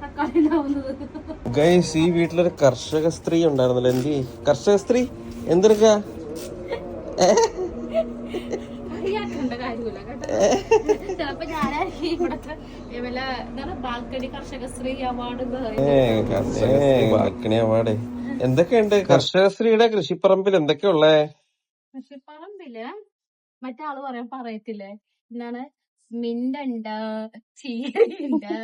തക്കാളി ഉണ്ടാവുന്നത്. ഗൈസ്, ഈ വീട്ടിലൊരു കർഷക സ്ത്രീ ഉണ്ടായിരുന്നല്ലോ. എന്തി കർഷക സ്ത്രീ എന്തെടുക്കാ? അറിയാക്കേണ്ട കാര്യമില്ല കേട്ടോ. ചിലപ്പോ ഞാനായിരിക്കും ഇവിടത്തെ ബാൽക്കണി കർഷക സ്ത്രീ അവാർഡ്. ബാൽക്കണി അവാർഡ് എന്തൊക്കെയുണ്ട്? കർഷക സ്ത്രീയുടെ കൃഷിപ്പറമ്പിൽ എന്തൊക്കെയുള്ളേ? കൃഷിപ്പറമ്പില് മറ്റേ ആള് പറയത്തില്ലേ, എന്താണ്, മിന്റ് ഉണ്ട്, ചീരയുണ്ട്,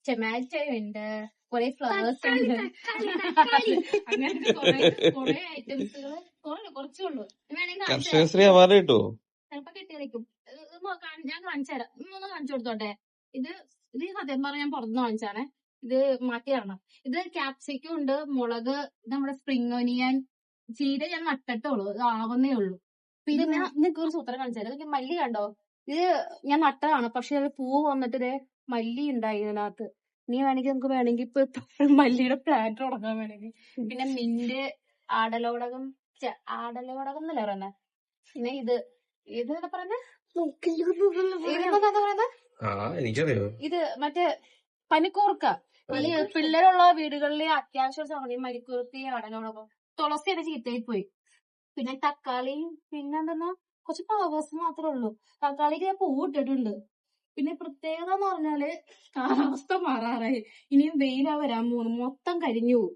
ടൊമാറ്റോ ഉണ്ട്, കുറെ ഫ്ലവേഴ്സ് ഉണ്ട്, അങ്ങനെ കുറെ ഐറ്റംസുകൾ കുറച്ചേ ഉള്ളൂ. വേണമെങ്കിൽ കർഷക സ്ത്രീ അവാർഡ് കിട്ടുമോ? ചിലപ്പോ കിട്ടിയായിരിക്കും. ഞാൻ കാണിച്ചു തരാം, ഒന്ന് കാണിച്ചു കൊടുത്തോട്ടെ. ഇത് ഇത് സത്യം പറഞ്ഞാൽ ഞാൻ പുറത്തുനിന്ന് വാങ്ങിച്ചാണേ. ഇത് മാറ്റിയാണ്. ഇത് ക്യാപ്സിക്കം ഉണ്ട്, മുളക്, നമ്മുടെ സ്പ്രിംഗ് ഒനിയൻ, ചീര ഞാൻ നട്ടിട്ടുള്ളൂ, ഇത് ആവുന്നേ ഉള്ളൂ. പിന്നെ ഞാൻ നിങ്ങൾക്ക് ഒരു സൂത്രം കാണിച്ചു തരാം. എനിക്ക് മല്ലി കണ്ടോ? ഇത് ഞാൻ നട്ടതാണ്, പക്ഷെ അത് പൂ വന്നിട്ട് ഇതേ മല്ലി ഉണ്ടായി ഇതിനകത്ത്. നീ വേണമെങ്കിൽ ഇപ്പൊ മല്ലിയുടെ പ്ലാന്റ് തുടങ്ങാൻ വേണമെങ്കിൽ. പിന്നെ മിന്റ്, ആടലോടകം എന്നല്ലേ പറയുന്നത്. പിന്നെ ഇത് എന്താ പറയുന്നത്? എനിക്കറിയോ. ഇത് മറ്റേ പനിക്കൂർക്ക. ഈ പിള്ളേരുള്ള വീടുകളിലെ അത്യാവശ്യം സമയം മരിക്കൂർത്തി, ആടലോടകം, തുളസിയുടെ ചീത്തയിൽ പോയി. പിന്നെ തക്കാളി, പിന്നെന്തെന്നാ കുറച്ച് ഫ്ലവേഴ്സ് മാത്രമേ ഉള്ളൂ. തക്കാളിക്ക് ഞാൻ പൂവിട്ടിട്ടുണ്ട്. പിന്നെ പ്രത്യേകത എന്ന് പറഞ്ഞാല് കാലാവസ്ഥ മാറാറായി, ഇനിയും വെയിലാ വരാൻ പോകുന്നു, മൊത്തം കരിഞ്ഞു പോകും.